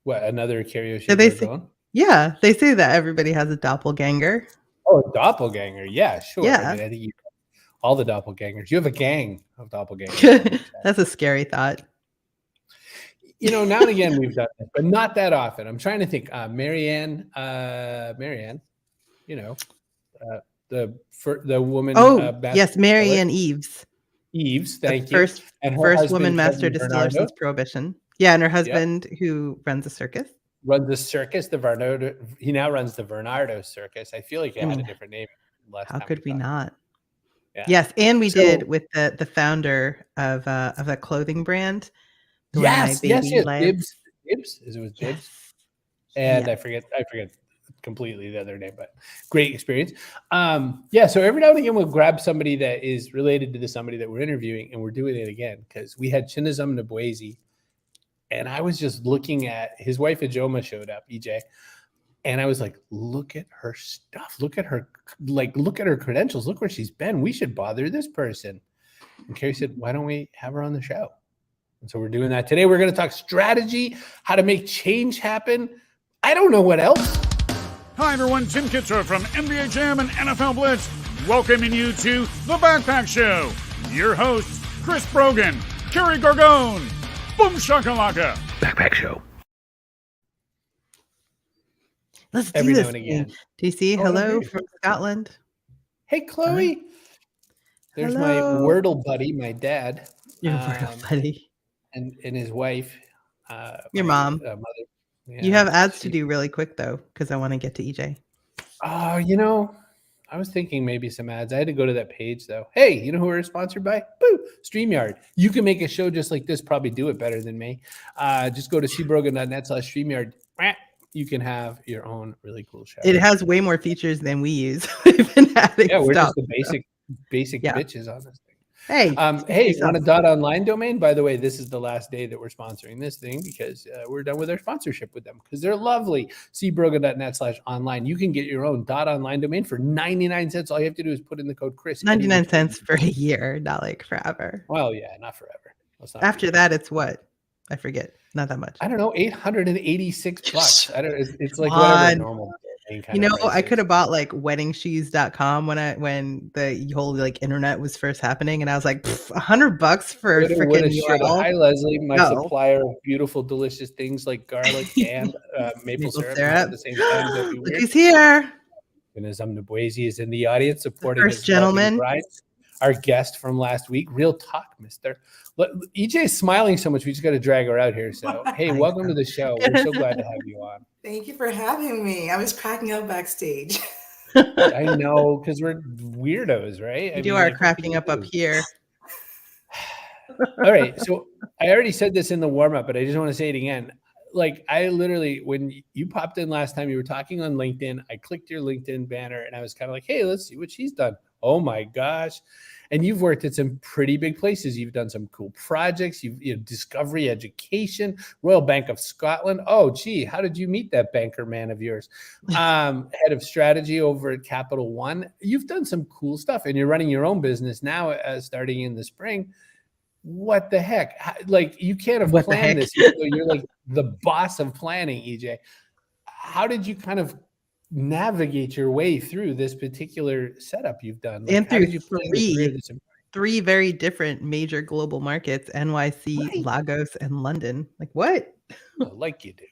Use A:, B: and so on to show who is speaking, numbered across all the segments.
A: What, another karaoke
B: Yeah,
A: Brogan?
B: Yeah, they say that everybody has a doppelganger.
A: Oh, a doppelganger. Yeah, sure.
B: Yeah.
A: I mean, I think all the doppelgangers. You have a gang of doppelgangers.
B: That's a scary thought.
A: Now and again we've done this, but not that often. I'm trying to think. Marianne, the woman.
B: Oh, yes, Marianne Eves.
A: Eves, thank you.
B: First,
A: And her
B: first
A: husband,
B: woman master
A: Kevin
B: distiller
A: Bernardo,
B: since Prohibition. Yeah, and her husband who runs a circus.
A: Runs the circus, the Bernardo. He now runs the Bernardo Circus. I feel like it had a different name last time.
B: How could we not?
A: Yeah.
B: Yes, and we did with the founder of a clothing brand.
A: Yes. Bibs. It was Bibs.
B: Yes.
A: And I forget completely the other name, but great experience. So every now and again we'll grab somebody that is related to somebody that we're interviewing, and we're doing it again because we had Ijeoma Nwabueze, and I was just looking at his wife Ijeoma showed up, EJ, and I was like, look at her stuff, look at her credentials, look where she's been. We should bother this person. And Carrie said, why don't we have her on the show? And so we're doing that today. We're going to talk strategy, how to make change happen. I don't know what else.
C: Hi, everyone. Tim Kitzrow from NBA Jam and NFL Blitz, welcoming you to The Backpack Show. Your hosts, Chris Brogan, Carrie Gargone, Boom Shakalaka. Backpack Show.
B: Let's do this. DC, hello from Scotland.
A: Hey, Chloe. There's my Wordle buddy, my dad.
B: Your Wordle buddy.
A: And his wife.
B: Your mom.
A: Mother. Yeah,
B: you have ads to do really quick, though, because I want to get to EJ.
A: Oh, I was thinking maybe some ads. I had to go to that page, though. Hey, you know who we're sponsored by? Boo! StreamYard. You can make a show just like this, probably do it better than me. Just go to cbrogan.net/StreamYard. You can have your own really cool show.
B: It has way more features than we use. We've been adding
A: we're
B: stuff,
A: just the basic bitches on this thing.
B: Hey,
A: want a .online domain? By the way, this is the last day that we're sponsoring this thing because we're done with our sponsorship with them because they're lovely. cbrogan.net/online. You can get your own .online domain for 99 cents. All you have to do is put in the code Chris.
B: 99 cents for a year, not like forever.
A: Well, yeah, not forever.
B: After that, it's what? I forget. Not that much.
A: I don't know. $886. I don't. It's like whatever normal.
B: I could have bought like weddingshoes.com when the whole internet was first happening, and I was like, $100 for freaking URL.
A: Hi, Leslie, my supplier of beautiful, delicious things like garlic and maple syrup. At the same time,
B: look who's here.
A: Ijeoma Nwabueze is in the audience supporting
B: the first gentleman.
A: Our guest from last week. Real talk, mister. EJ is smiling so much, we just got to drag her out here. So, hey, welcome to the show. We're so glad to have you on.
D: Thank you for having me. I was cracking up backstage.
A: I know, because we're weirdos, right?
B: We are cracking up here.
A: All right. So I already said this in the warm-up, but I just want to say it again. Like, I literally, when you popped in last time, you were talking on LinkedIn. I clicked your LinkedIn banner, and I was kind of like, hey, let's see what she's done. Oh, my gosh. And you've worked at some pretty big places. You've done some cool projects. You've Discovery Education, Royal Bank of Scotland. Oh, gee, how did you meet that banker man of yours? Head of strategy over at Capital One. You've done some cool stuff, and you're running your own business now starting in the spring. What the heck? Like, you can't have planned this. You're like the boss of planning, EJ. How did you kind of navigate your way through this particular setup you've done?
B: Like, and through three very different major global markets, NYC, Lagos, and London. Like, what?
A: Like you do.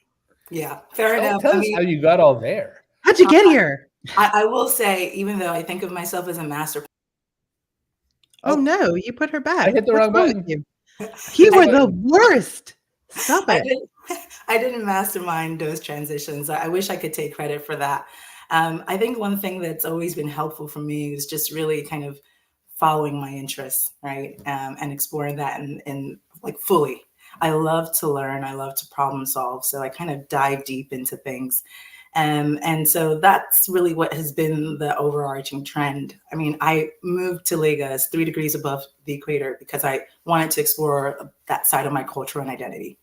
D: Yeah, fair enough.
A: Tell us how you got all there.
B: How'd you get here?
D: I will say, even though I think of myself as a master.
B: Oh no, you put her back.
A: I hit the wrong button.
B: You were the worst. Stop it.
D: I didn't mastermind those transitions. I wish I could take credit for that. I think one thing that's always been helpful for me is just really kind of following my interests, right? And exploring that and like fully. I love to learn. I love to problem solve. So I kind of dive deep into things. And so that's really what has been the overarching trend. I mean, I moved to Lagos 3 degrees above the equator because I wanted to explore that side of my culture and identity.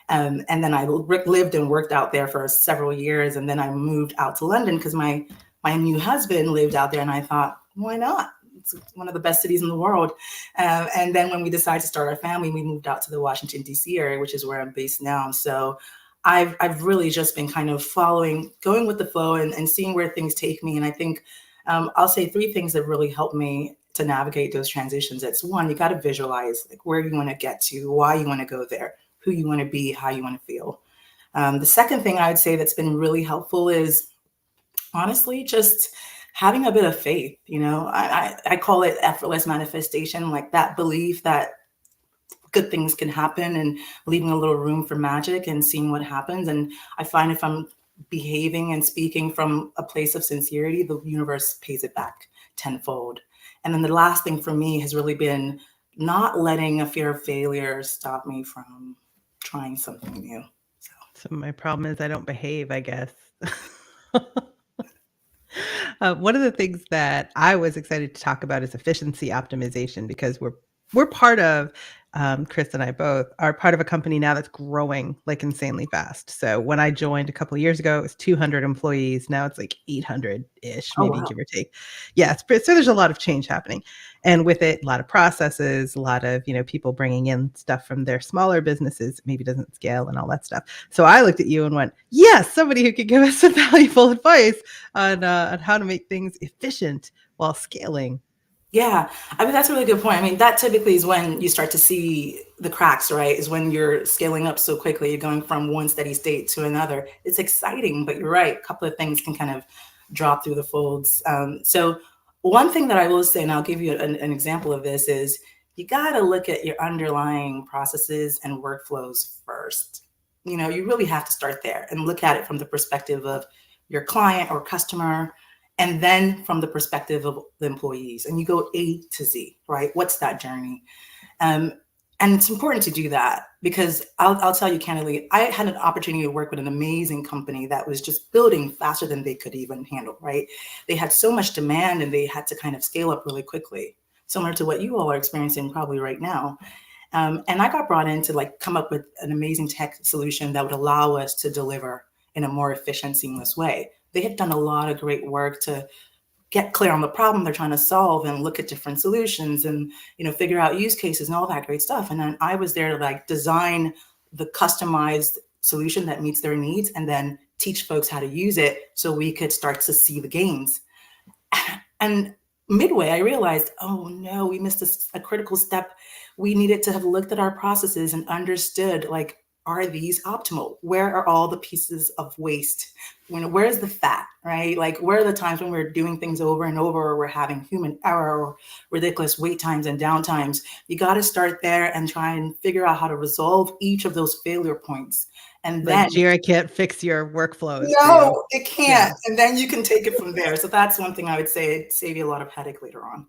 D: And then I lived and worked out there for several years. And then I moved out to London because my new husband lived out there. And I thought, why not? It's one of the best cities in the world. And then when we decided to start our family, we moved out to the Washington, D.C. area, which is where I'm based now. So I've really just been kind of going with the flow and seeing where things take me. And I think I'll say 3 things that really help me to navigate those transitions. It's one, you got to visualize like where you want to get to, why you want to go there, who you want to be, how you want to feel. The second thing I would say that's been really helpful is honestly just having a bit of faith. I call it effortless manifestation, like that belief that good things can happen and leaving a little room for magic and seeing what happens. And I find if I'm behaving and speaking from a place of sincerity, the universe pays it back tenfold. And then the last thing for me has really been not letting a fear of failure stop me from trying something new.
B: So my problem is I don't behave, I guess. One of the things that I was excited to talk about is efficiency optimization, because we're part of, Chris and I both are part of a company now that's growing like insanely fast. So when I joined a couple of years ago, it was 200 employees. Now it's like 800-ish, maybe give or take. Yeah, so there's a lot of change happening. And with it, a lot of processes, a lot of, people bringing in stuff from their smaller businesses, maybe doesn't scale and all that stuff. So I looked at you and went, yes, somebody who could give us some valuable advice on how to make things efficient while scaling.
D: Yeah, I mean, that's a really good point. I mean, that typically is when you start to see the cracks, right? Is when you're scaling up so quickly, you're going from one steady state to another. It's exciting, but you're right. A couple of things can kind of drop through the folds. So one thing that I will say, and I'll give you an example of this, is you got to look at your underlying processes and workflows first. You really have to start there and look at it from the perspective of your client or customer, and then from the perspective of the employees, and you go A to Z, right? What's that journey? And it's important to do that because I'll tell you candidly, I had an opportunity to work with an amazing company that was just building faster than they could even handle, right? They had so much demand and they had to kind of scale up really quickly, similar to what you all are experiencing probably right now. And I got brought in to come up with an amazing tech solution that would allow us to deliver in a more efficient, seamless way. They had done a lot of great work to get clear on the problem they're trying to solve and look at different solutions and, figure out use cases and all that great stuff. And then I was there to design the customized solution that meets their needs and then teach folks how to use it so we could start to see the gains. And midway, I realized, oh no, we missed a critical step. We needed to have looked at our processes and understood, are these optimal? Where are all the pieces of waste? Where's the fat, right? Where are the times when we're doing things over and over, or we're having human error or ridiculous wait times and downtimes? You got to start there and try and figure out how to resolve each of those failure points. And then
B: Jira can't fix your workflows.
D: No, it can't. Yeah. And then you can take it from there. So that's one thing I would say, it'd save you a lot of headache later on.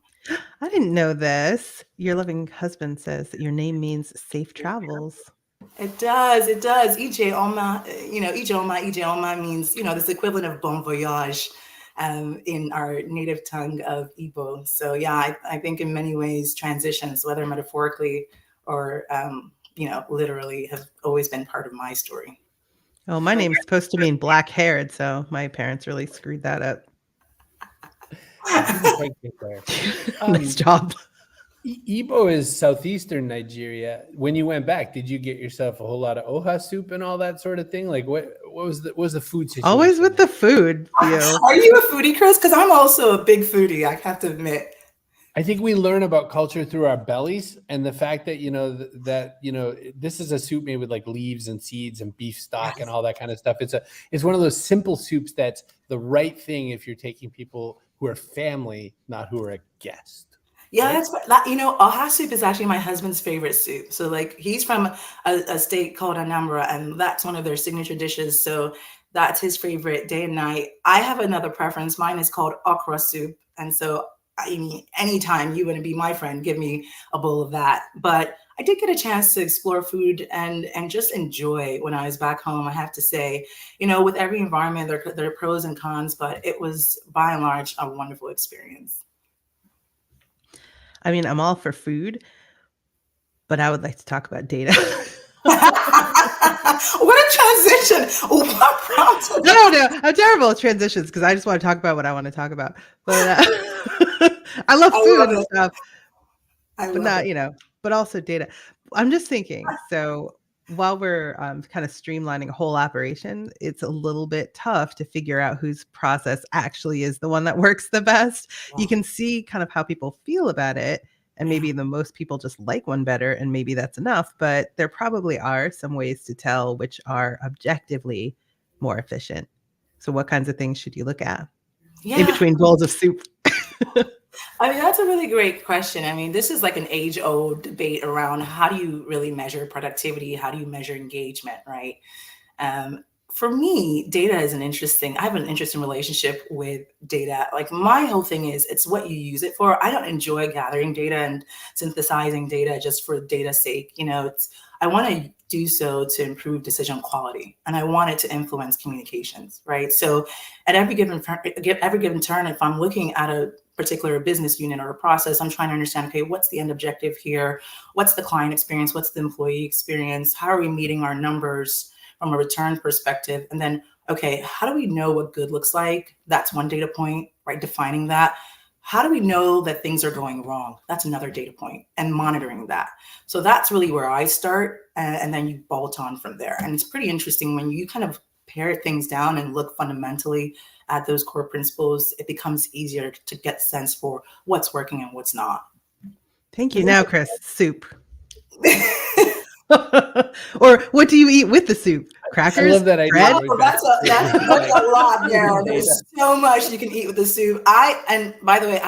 B: I didn't know this. Your loving husband says that your name means safe travels.
D: It does. Ijeoma, Ijeoma means, this equivalent of bon voyage in our native tongue of Igbo. So yeah, I think in many ways transitions, whether metaphorically or, literally, have always been part of my story.
B: Oh, my name is supposed to mean black haired. So my parents really screwed that up. Nice job.
A: Igbo is southeastern Nigeria. When you went back, did you get yourself a whole lot of oha soup and all that sort of thing? What was the food situation?
B: Always with the food.
D: Are you a foodie, Chris? Because I'm also a big foodie, I have to admit.
A: I think we learn about culture through our bellies, and the fact that this is a soup made with leaves and seeds and beef stock and all that kind of stuff. It's one of those simple soups that's the right thing if you're taking people who are family, not who are a guest.
D: Yeah, that's oha soup is actually my husband's favorite soup. So he's from a state called Anambra, and that's one of their signature dishes. So that's his favorite day and night. I have another preference. Mine is called okra soup. And so anytime you want to be my friend, give me a bowl of that. But I did get a chance to explore food and just enjoy when I was back home. I have to say, with every environment, there are pros and cons, but it was by and large a wonderful experience.
B: I mean, I'm all for food, but I would like to talk about data.
D: What a transition. What prompted?
B: No, I'm terrible at transitions because I just want to talk about what I want to talk about. But I love food and stuff, but not, but also data. I'm just thinking, so while we're kind of streamlining a whole operation, it's a little bit tough to figure out whose process actually is the one that works the best. You can see kind of how people feel about it. And maybe the most people just like one better, and maybe that's enough. But there probably are some ways to tell which are objectively more efficient. So what kinds of things should you look at in between bowls of soup?
D: I mean, that's a really great question. I mean, this is like an age-old debate around how do you really measure productivity? How do you measure engagement, right? For me, data is I have an interesting relationship with data. Like my whole thing is it's what you use it for. I don't enjoy gathering data and synthesizing data just for data's sake. I want to do so to improve decision quality, and I want it to influence communications, right? So at every given turn, if I'm looking at a particular business unit or a process, I'm trying to understand, okay, what's the end objective here? What's the client experience? What's the employee experience? How are we meeting our numbers from a return perspective? And then, okay, how do we know what good looks like? That's one data point, right? Defining that. How do we know that things are going wrong? That's another data point, and monitoring that. So that's really where I start, and then you bolt on from there. And it's pretty interesting when you kind of pare things down and look fundamentally at those core principles, it becomes easier to get sense for what's working and what's not.
B: Thank you. Now, Chris, soup. Or what do you eat with the soup? Crackers?
A: I love that idea.
B: Bread?
D: Oh, that's a lot there. There's so much you can eat with the soup. And by the way,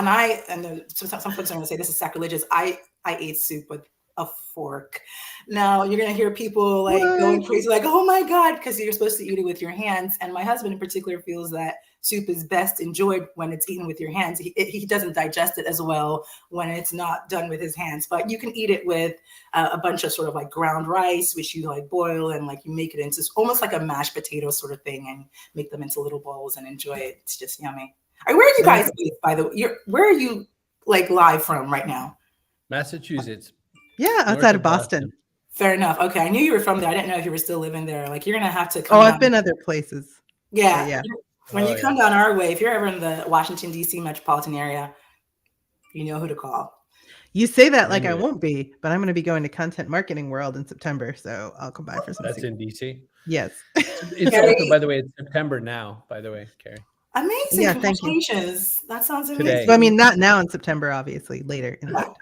D: some folks are going to say this is sacrilegious. I ate soup with a fork. Now you're going to hear people like going crazy, like, oh my God, because you're supposed to eat it with your hands. And my husband in particular feels that soup is best enjoyed when it's eaten with your hands. He doesn't digest it as well when it's not done with his hands, but you can eat it with a bunch of sort of like ground rice, which you like boil and like you make it into almost like a mashed potato sort of thing and make them into little bowls and enjoy it. It's just yummy. Where are you guys based, by the way? Where are you like live from right now?
A: Massachusetts.
B: Yeah, outside of Boston.
D: Fair enough. Okay, I knew you were from there. I didn't know if you were still living there. Like you're gonna have to come.
B: Oh, I've been other places.
D: Yeah. When you come down our way, if you're ever in the Washington, D.C. metropolitan area, you know who to call.
B: You say that like I won't be, but I'm going to be going to Content Marketing World in September, so I'll come by for some.
A: That's in D.C.?
B: Yes.
A: It's also, by the way, it's September now, by the way, Carrie.
D: Amazing.
B: Yeah,
D: congratulations. That sounds amazing.
A: Today.
B: So, I mean, not now in September, obviously, later in September.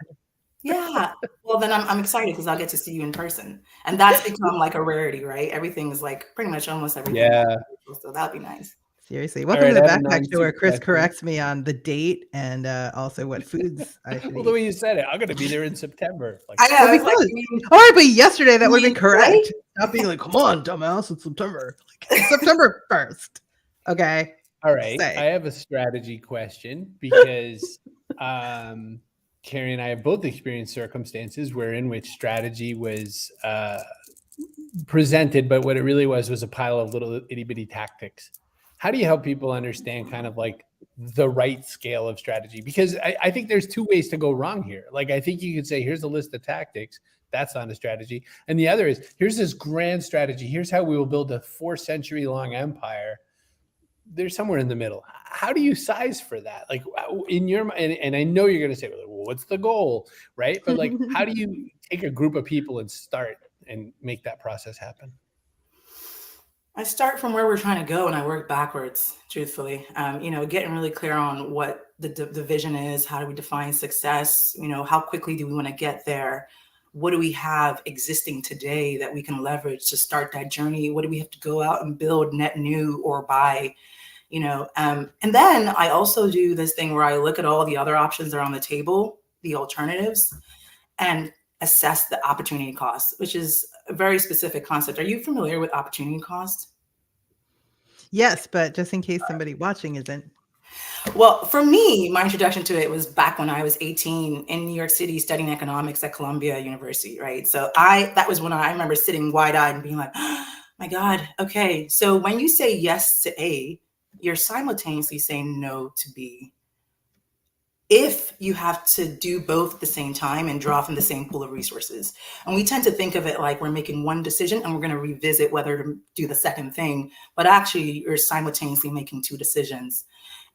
D: Yeah. Well, then I'm excited because I'll get to see you in person. And that's become like a rarity, right? Everything is like pretty much almost everything.
A: Yeah.
D: So that'd be nice.
B: Seriously. Welcome to the Backpack Show where Chris corrects me on the date and also what foods I should eat.
A: Well, the way you said it, I'm going to be there in September. Like,
D: I know.
B: All right, but yesterday that would have been correct. Not being like, come on, dumbass, it's September. Like, it's September 1st. Okay.
A: All right. I have a strategy question because Carrie and I have both experienced circumstances in which strategy was presented, but what it really was a pile of little itty bitty tactics. How do you help people understand kind of like the right scale of strategy? Because I think there's two ways to go wrong here. Like, I think you could say, here's a list of tactics. That's not a strategy. And the other is, here's this grand strategy. Here's how we will build a 4-century long empire. There's somewhere in the middle. How do you size for that? Like in your mind, and I know you're going to say, well, what's the goal? Right. But like, how do you take a group of people and start and make that process happen?
D: I start from where we're trying to go and I work backwards, truthfully. Getting really clear on what the vision is. How do we define success? How quickly do we want to get there? What do we have existing today that we can leverage to start that journey? What do we have to go out and build net new or buy? And then I also do this thing where I look at all the other options that are on the table, the alternatives, and assess the opportunity cost, which is a very specific concept. Are you familiar with opportunity cost?
B: Yes, but just in case somebody watching isn't.
D: Well, for me, my introduction to it was back when I was 18 in New York City studying economics at Columbia University, right? So that was when I remember sitting wide-eyed and being like, oh, my God, okay. So when you say yes to A, you're simultaneously saying no to B. If you have to do both at the same time and draw from the same pool of resources. And we tend to think of it like we're making one decision and we're going to revisit whether to do the second thing, but actually you're simultaneously making two decisions.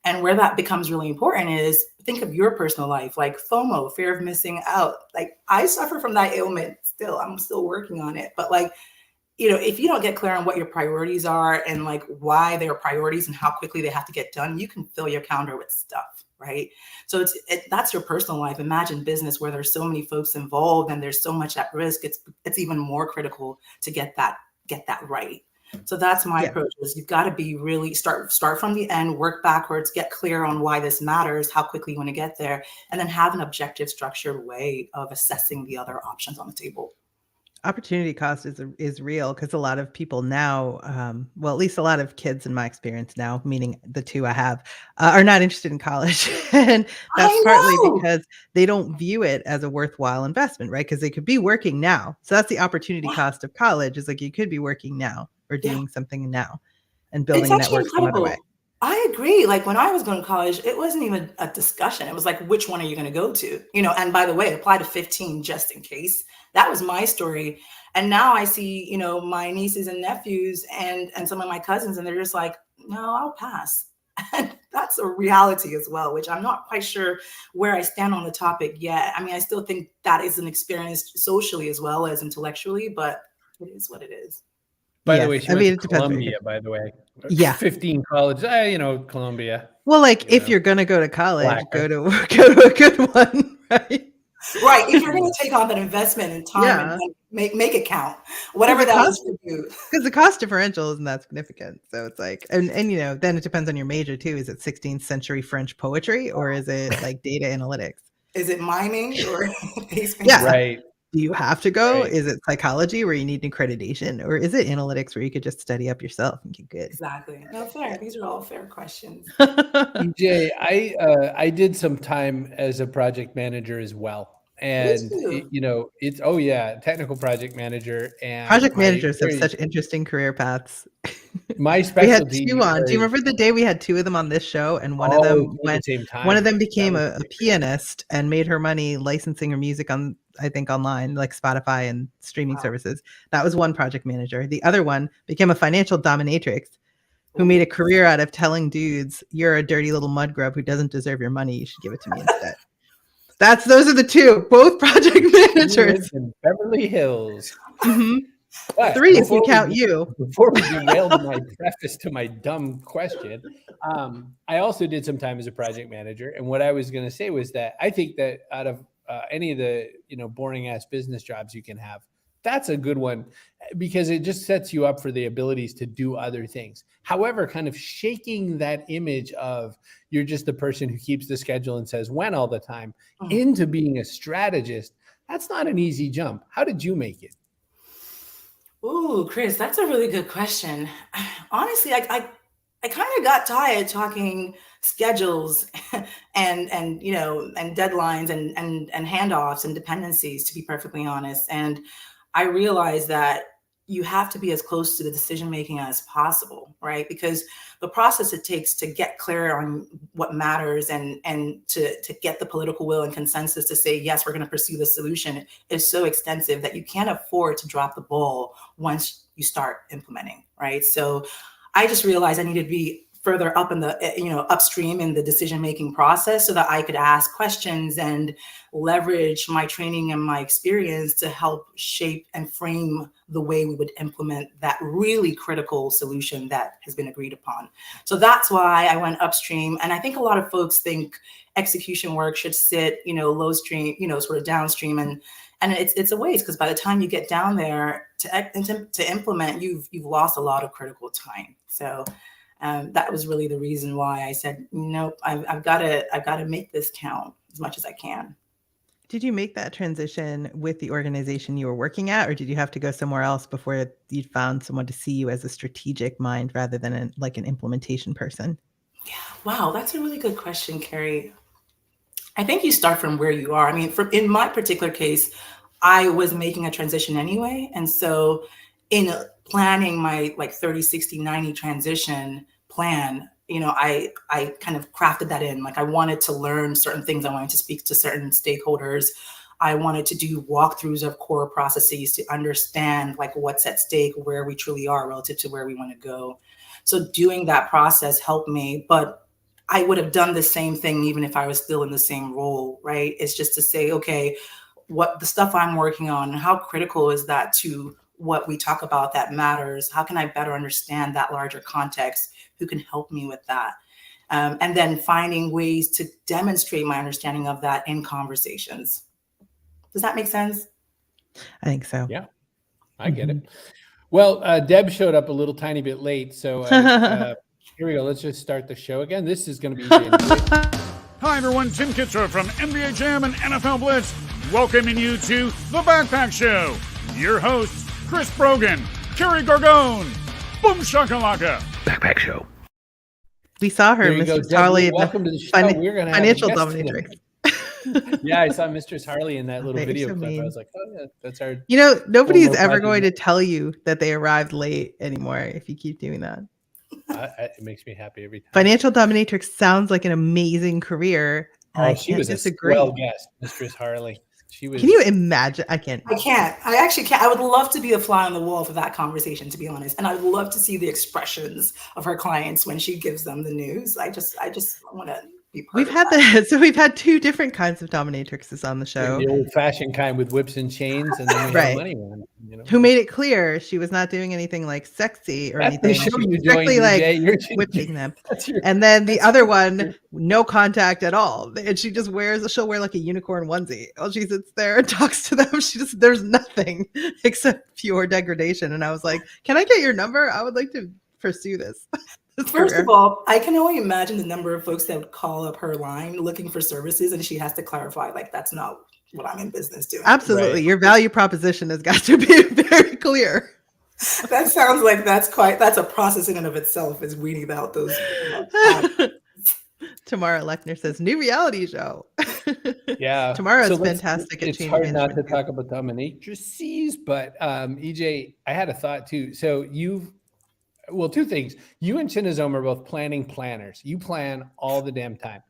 D: And where that becomes really important is think of your personal life, like FOMO, fear of missing out. Like I suffer from that ailment still. I'm still working on it. But like, if you don't get clear on what your priorities are and like why they are priorities and how quickly they have to get done, you can fill your calendar with stuff, right? So that's your personal life. Imagine business where there's so many folks involved and there's so much at risk. It's even more critical to get that right. So that's my approach is you've got to be really start from the end, work backwards, get clear on why this matters, how quickly you want to get there, and then have an objective, structured way of assessing the other options on the table.
B: Opportunity cost is real because a lot of people now, well, at least a lot of kids in my experience now, meaning the two I have, are not interested in college. And that's partly because they don't view it as a worthwhile investment, right? Because they could be working now. So that's the opportunity cost of college is like you could be working now or doing something now and building a network some other way.
D: I agree. Like when I was going to college, it wasn't even a discussion. It was like, which one are you going to go to? And by the way, apply to 15 just in case. That was my story. And now I see, my nieces and nephews and some of my cousins, and they're just like, no, I'll pass. And that's a reality as well, which I'm not quite sure where I stand on the topic yet. I mean, I still think that is an experience socially as well as intellectually, but it is what it is.
A: By the way, she went to Columbia, by the way.
B: Yeah.
A: 15 college, Columbia.
B: Well, like if you're going to go to college, go to a good one, right?
D: Right. If you're going to take on that investment and time and make it count, whatever that is for you.
B: Because the cost differential isn't that significant. So it's like, and then it depends on your major too. Is it 16th century French poetry or is it like data analytics?
D: Is it miming or
A: right?
B: Do you have to go? Right. Is it psychology where you need an accreditation, or is it analytics where you could just study up yourself and get good?
D: Exactly. No, fair. These are all fair questions.
A: EJ, I did some time as a project manager as well, and it's technical project manager and
B: project managers have such interesting career paths.
A: My specialty.
B: We had two on. Do you remember the day we had two of them on this show, and one of them went? One of them became a pianist and made her money licensing her music on, I think, online, like Spotify and streaming services. That was one project manager. The other one became a financial dominatrix who made a career out of telling dudes, "You're a dirty little mud grub who doesn't deserve your money. You should give it to me instead." Those are the two, both project managers
A: in Beverly Hills.
B: Mm-hmm. But 3 if we count you.
A: Before we derailed my preface to my dumb question, I also did some time as a project manager. And what I was going to say was that I think that out of any of the boring ass business jobs you can have, that's a good one because it just sets you up for the abilities to do other things. However, kind of shaking that image of you're just the person who keeps the schedule and says when all the time into being a strategist, that's not an easy jump. How did you make it?
D: Ooh, Chris, that's a really good question. Honestly, I kind of got tired talking schedules and deadlines and handoffs and dependencies, to be perfectly honest. And I realized that you have to be as close to the decision making as possible, right? Because the process it takes to get clear on what matters and to get the political will and consensus to say, yes, we're going to pursue the solution is so extensive that you can't afford to drop the ball once you start implementing, right? So I just realized I needed to be further up in the, upstream in the decision-making process so that I could ask questions and leverage my training and my experience to help shape and frame the way we would implement that really critical solution that has been agreed upon. So that's why I went upstream. And I think a lot of folks think execution work should sit, low stream, sort of downstream. And it's a waste because by the time you get down there to implement, you've lost a lot of critical time. So that was really the reason why I said, nope, I've got to make this count as much as I can.
B: Did you make that transition with the organization you were working at, or did you have to go somewhere else before you found someone to see you as a strategic mind rather than an implementation person?
D: Yeah, wow, that's a really good question, Carrie. I think you start from where you are. I mean, in my particular case, I was making a transition anyway. And so in planning my 30, 60, 90 transition plan, I kind of crafted that in. I wanted to learn certain things. I wanted to speak to certain stakeholders. I wanted to do walkthroughs of core processes to understand what's at stake, where we truly are relative to where we want to go. So doing that process helped me. But I would have done the same thing even if I was still in the same role, right? It's just to say, okay, what the stuff I'm working on, how critical is that to what we talk about that matters? How can I better understand that larger context? Who can help me with that? And then finding ways to demonstrate my understanding of that in conversations. Does that make sense?
B: I think so.
A: Yeah, I get it. Well, Deb showed up a little tiny bit late, so here we go. Let's just start the show again. This is going to be easy.
C: Hi, everyone. Tim Kitzrow from NBA Jam and NFL Blitz, welcoming you to The Backpack Show. Your hosts, Chris Brogan, Carrie Gargone, Boom Shakalaka.
A: Backpack Show.
B: We saw her, Mrs. Harley,
A: welcome to the show. We're going to have
B: financial dominatrix.
A: Yeah, I saw Mistress Harley in that little video clip. I was like, oh, yeah, that's our.
B: You know, nobody's ever going to tell you that they arrived late anymore if you keep doing that.
A: It makes me happy every time.
B: Financial dominatrix sounds like an amazing career. And
A: she was
B: disagree.
A: A swell guest, Mistress Harley. She was.
B: Can you imagine? I can't.
D: I actually can't. I would love to be a fly on the wall for that conversation, to be honest. And I would love to see the expressions of her clients when she gives them the news. I just want to. We've
B: had two different kinds of dominatrixes on the show.
A: The old-fashioned kind with whips and chains, and then we have money one. You know?
B: Who made it clear she was not doing anything like sexy or anything.
A: She was strictly
B: like whipping them. And then the other one, no contact at all, and she'll wear like a unicorn onesie while she sits there and talks to them. There's nothing except pure degradation. And I was like, can I get your number? I would like to pursue this.
D: First of all, I can only imagine the number of folks that would call up her line looking for services, and she has to clarify, like, that's not what I'm in business doing.
B: Absolutely. Right. Your value proposition has got to be very clear.
D: That sounds like that's a process in and of itself, is weeding out those.
B: Tamara Lechner says, new reality show.
A: Yeah.
B: Tamara is fantastic at
A: change. It's hard not to talk about dominatrices, but EJ, I had a thought too. So two things. You and Chinazome are both planning planners. You plan all the damn time.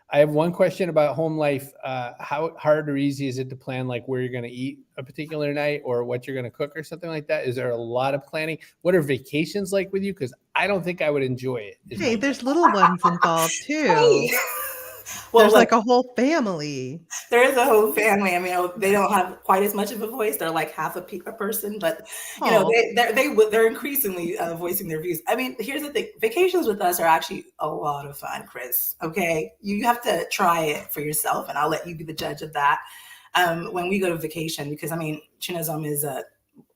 A: I have one question about home life. How hard or easy is it to plan, like where you're going to eat a particular night or what you're going to cook or something like that? Is there a lot of planning? What are vacations like with you? Because I don't think I would enjoy it.
B: Hey, there's little ones involved too. Well, there's like a whole family.
D: There is a whole family. I mean, they don't have quite as much of a voice. They're like half a person, but you know, they're increasingly voicing their views. I mean, here's the thing: vacations with us are actually a lot of fun, Chris. Okay, you have to try it for yourself, and I'll let you be the judge of that. When we go to vacation, because I mean, Chinazome is an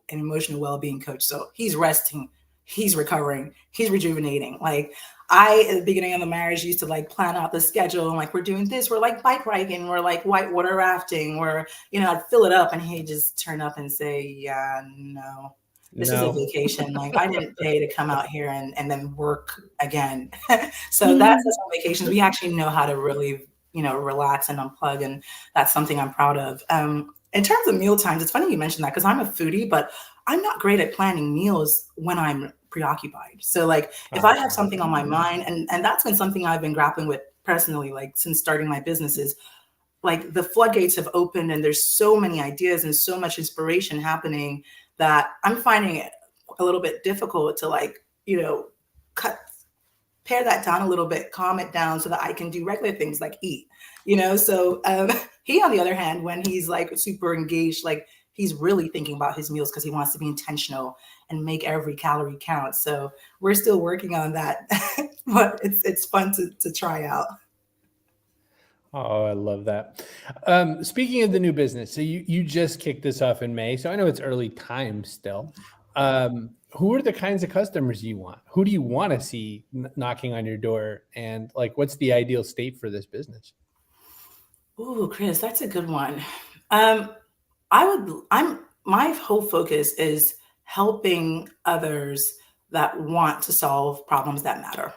D: emotional well-being coach, so he's resting, he's recovering, he's rejuvenating. Like, I, at the beginning of the marriage, used to like plan out the schedule and like, we're doing this, we're like bike riding, we're like whitewater rafting, we're, you know, I'd fill it up and he'd just turn up and say, yeah, no, this is a vacation. Like, I didn't pay to come out here and then work again. So that's some vacations. We actually know how to really, you know, relax and unplug. And that's something I'm proud of. In terms of meal times, it's funny you mentioned that because I'm a foodie, but I'm not great at planning meals when I'm preoccupied. So like if I have something on my mind, and that's been something I've been grappling with personally, like since starting my businesses, like the floodgates have opened and there's so many ideas and so much inspiration happening that I'm finding it a little bit difficult to like, you know, pare that down a little bit, calm it down so that I can do regular things like eat, you know? So he, on the other hand, when he's like super engaged, like he's really thinking about his meals because he wants to be intentional and make every calorie count. So we're still working on that, but it's fun to try out.
A: Oh, I love that. Speaking of the new business, so you just kicked this off in May. So I know it's early time still. Who are the kinds of customers you want? Who do you want to see knocking on your door? And like, what's the ideal state for this business?
D: Ooh, Chris, that's a good one. My whole focus is helping others that want to solve problems that matter.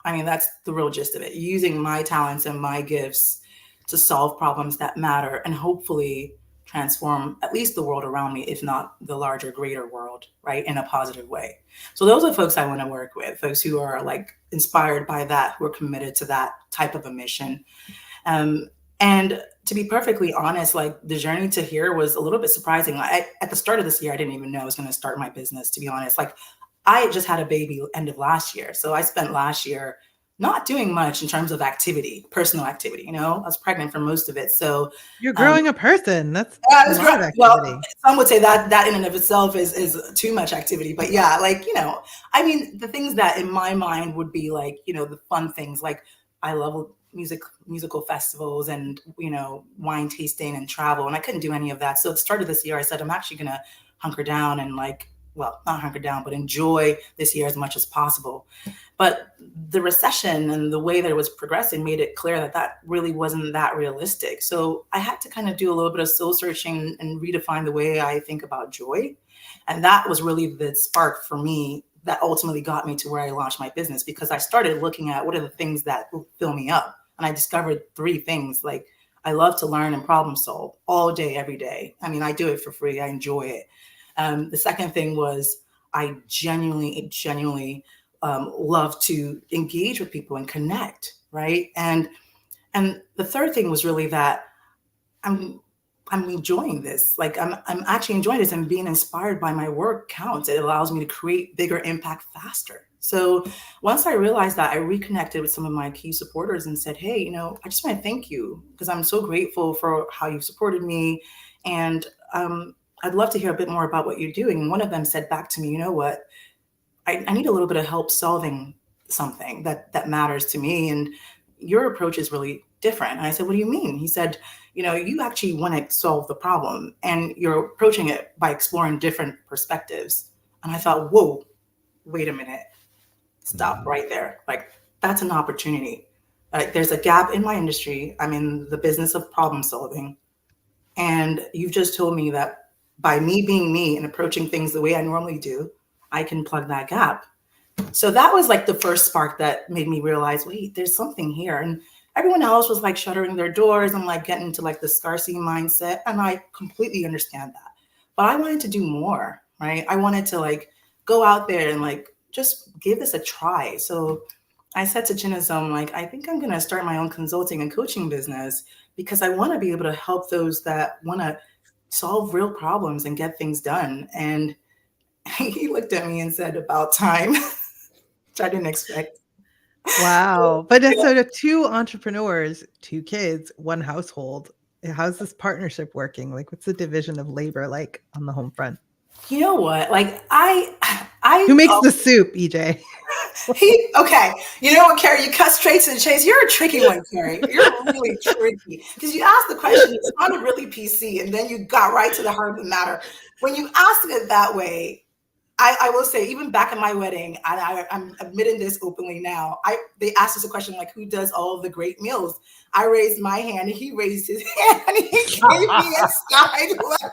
D: I mean, that's the real gist of it. Using my talents and my gifts to solve problems that matter and hopefully transform at least the world around me, if not the larger, greater world, right, in a positive way. So those are folks I want to work with, folks who are like inspired by that, who are committed to that type of a mission. And to be perfectly honest, like the journey to here was a little bit surprising. At the start of this year, I didn't even know I was going to start my business, to be honest. Like I just had a baby end of last year. So I spent last year not doing much in terms of activity, personal activity. I was pregnant for most of it. So
B: you're growing a person. That's
D: a
B: lot of activity.
D: Well, some would say that in and of itself is too much activity. But yeah, like, I mean, the things that in my mind would be like, the fun things, like I love musical festivals and, wine tasting and travel. And I couldn't do any of that. So at the start of this year, I said, I'm actually going to hunker down and not hunker down, but enjoy this year as much as possible. But the recession and the way that it was progressing made it clear that really wasn't that realistic. So I had to kind of do a little bit of soul searching and redefine the way I think about joy. And that was really the spark for me that ultimately got me to where I launched my business, because I started looking at what are the things that fill me up. And I discovered 3 things. Like, I love to learn and problem solve all day, every day. I mean, I do it for free. I enjoy it. The second thing was I genuinely love to engage with people and connect, right? And the third thing was really that I'm enjoying this. Like, I'm actually enjoying this, and being inspired by my work counts. It allows me to create bigger impact faster. So once I realized that, I reconnected with some of my key supporters and said, hey, I just want to thank you, because I'm so grateful for how you've supported me. And I'd love to hear a bit more about what you're doing. And one of them said back to me, you know what? I need a little bit of help solving something that matters to me. And your approach is really different. And I said, what do you mean? He said, you actually want to solve the problem, and you're approaching it by exploring different perspectives. And I thought, whoa, wait a minute. Stop right there. Like, that's an opportunity. Like, there's a gap in my industry. I'm in the business of problem solving. And you've just told me that by me being me and approaching things the way I normally do, I can plug that gap. So that was like the first spark that made me realize, wait, there's something here. And everyone else was like shuttering their doors and like getting into like the scarcity mindset. And I completely understand that. But I wanted to do more, right? I wanted to like go out there and like just give this a try. So I said to Chinazome, like, I think I'm going to start my own consulting and coaching business, because I want to be able to help those that want to solve real problems and get things done. And he looked at me and said, about time, which I didn't expect.
B: Wow. But so the 2 entrepreneurs, 2 kids, 1 household, how's this partnership working? Like, what's the division of labor like on the home front?
D: You know what? Like,
B: who makes the soup, EJ?
D: Okay. You know what, Carrie? You cut straight to the chase. You're a tricky one, Carrie. You're really tricky, because you asked the question, it sounded really PC, and then you got right to the heart of the matter. When you asked it that way, I will say, even back at my wedding, I'm admitting this openly now, they asked us a question like, who does all of the great meals? I raised my hand, and he raised his hand, and he gave me a side look.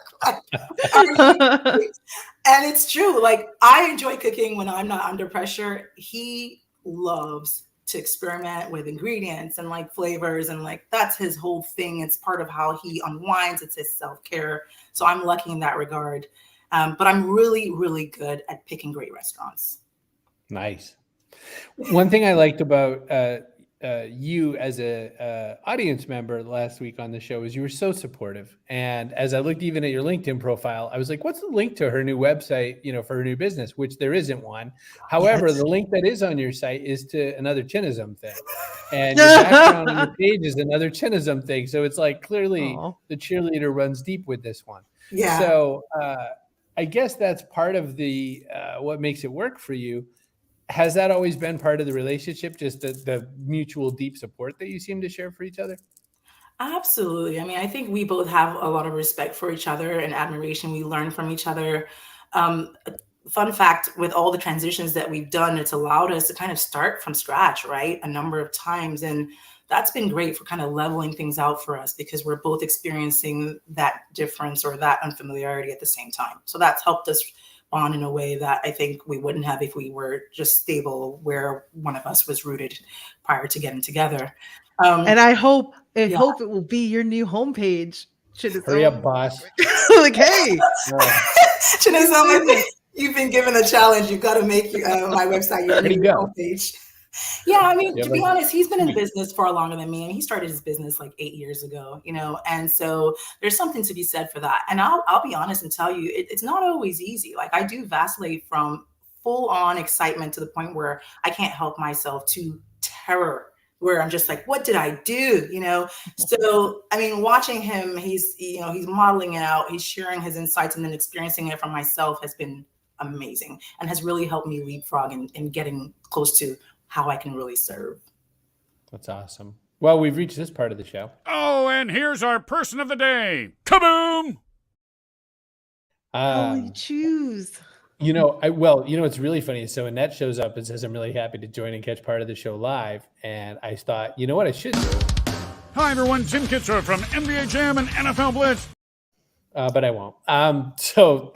D: And it's true. Like, I enjoy cooking when I'm not under pressure. He loves to experiment with ingredients and like flavors, and like that's his whole thing. It's part of how he unwinds. It's his self-care. So I'm lucky in that regard. But I'm really, really good at picking great restaurants.
A: Nice. One thing I liked about you as a audience member last week on the show is you were so supportive. And as I looked even at your LinkedIn profile, I was like, what's the link to her new website, for her new business, which there isn't one. However, the link that is on your site is to another Chinazome thing. And your background on your page is another Chinazome thing. So it's like, clearly the cheerleader runs deep with this one.
D: Yeah.
A: So I guess that's part of the what makes it work for you. Has that always been part of the relationship, just the mutual deep support that you seem to share for each other?
D: Absolutely. I mean, I think we both have a lot of respect for each other and admiration. We learn from each other. Fun fact, with all the transitions that we've done, it's allowed us to kind of start from scratch, right? A number of times. And that's been great for kind of leveling things out for us, because we're both experiencing that difference or that unfamiliarity at the same time. So that's helped us bond in a way that I think we wouldn't have if we were just stable where one of us was rooted prior to getting together.
B: And I hope it will be your new homepage.
A: Hurry up, boss.
B: Like, hey.
D: Chinazome, you've been given a challenge. You've got to make my website your new homepage. Yeah, I mean, to be honest, he's been in business far longer than me, and he started his business like 8 years ago, and so there's something to be said for that. And I'll be honest and tell you, it's not always easy. Like, I do vacillate from full on excitement to the point where I can't help myself to terror where I'm just like, what did I do? You know? So, I mean, watching him, he's modeling it out, he's sharing his insights and then experiencing it for myself has been amazing and has really helped me leapfrog in getting close to how I can really serve.
A: That's awesome. Well, we've reached this part of the show.
C: Oh, and here's our person of the day. Kaboom!
B: Holy choose.
A: It's really funny. So Annette shows up and says, I'm really happy to join and catch part of the show live. And I thought, you know what I should do?
C: Hi, everyone. Tim Kitzrow from NBA Jam and NFL Blitz.
A: But I won't. So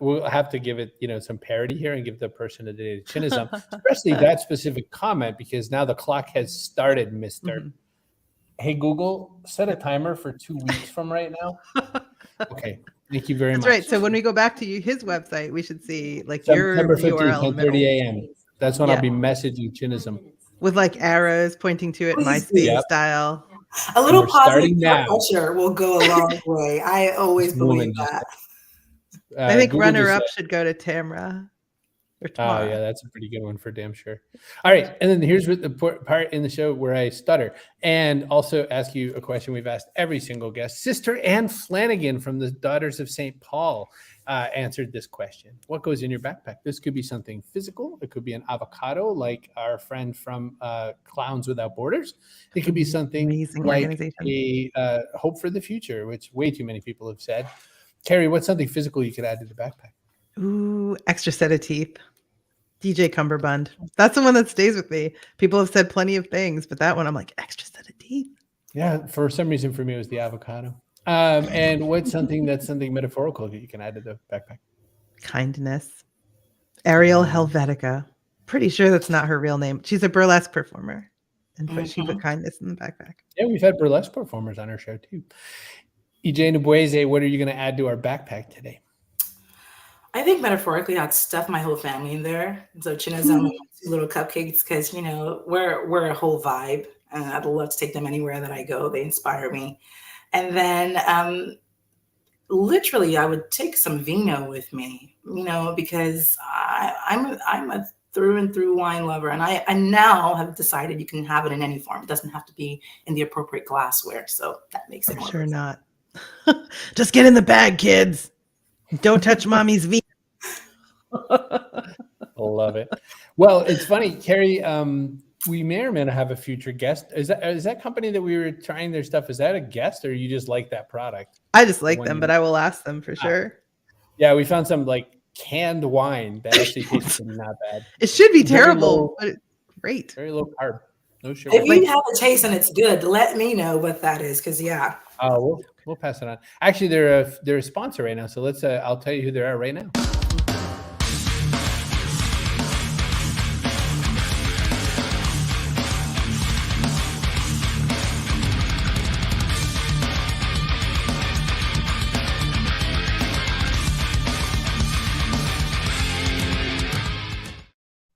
A: we'll have to give it, some parody here and give the person of the day to Chinnism, especially that specific comment, because now the clock has started, mister. Mm-hmm. Hey, Google, set a timer for 2 weeks from right now. Okay. Thank you very much.
B: That's right. So when we go back to his website, we should see like
A: September
B: your
A: 15th,
B: URL.
A: 10:30 a.m. That's when I'll be messaging Chinnism.
B: With like arrows pointing to it, MySpace style.
D: A little positive pressure will go a long way. I always believe that.
B: I think runner-up should go to Tamra.
A: Oh, yeah, that's a pretty good one for damn sure. All right, and then here's the part in the show where I stutter and also ask you a question we've asked every single guest. Sister Ann Flanagan from the Daughters of St. Paul answered this question. What goes in your backpack? This could be something physical. It could be an avocado, like our friend from Clowns Without Borders. It could be something like a hope for the future, which way too many people have said. Carrie, what's something physical you could add to the backpack?
B: Ooh, extra set of teeth. DJ Cumberbund. That's the one that stays with me. People have said plenty of things, but that one I'm like, extra set of teeth.
A: Yeah, for some reason for me it was the avocado. And what's something metaphorical that you can add to the backpack?
B: Kindness. Ariel Helvetica. Pretty sure that's not her real name. She's a burlesque performer. And she put kindness in the backpack.
A: Yeah, we've had burlesque performers on our show too. Ijeoma Nwabueze, what are you going to add to our backpack today?
D: I think metaphorically, I'd stuff my whole family in there. So Chinnism, little cupcakes, because we're a whole vibe, and I'd love to take them anywhere that I go. They inspire me. And then, literally, I would take some vino with me, because I'm a through and through wine lover, and I now have decided you can have it in any form. It doesn't have to be in the appropriate glassware, so that makes it more.
B: Sure not. Just get in the bag, kids. Don't touch mommy's V.
A: Love it. Well, it's funny, Carrie. We may or may not have a future guest. Is that company that we were trying their stuff? Is that a guest, or you just like that product?
B: I just like them, but I will ask them for sure.
A: Yeah, we found some like canned wine that actually tastes not bad.
B: It should be terrible, but it's great.
A: Very low carb, no sugar.
D: If you have a taste and it's good, let me know what that is, because
A: we'll pass it on. Actually, they're a sponsor right now, so let's. I'll tell you who they are right now.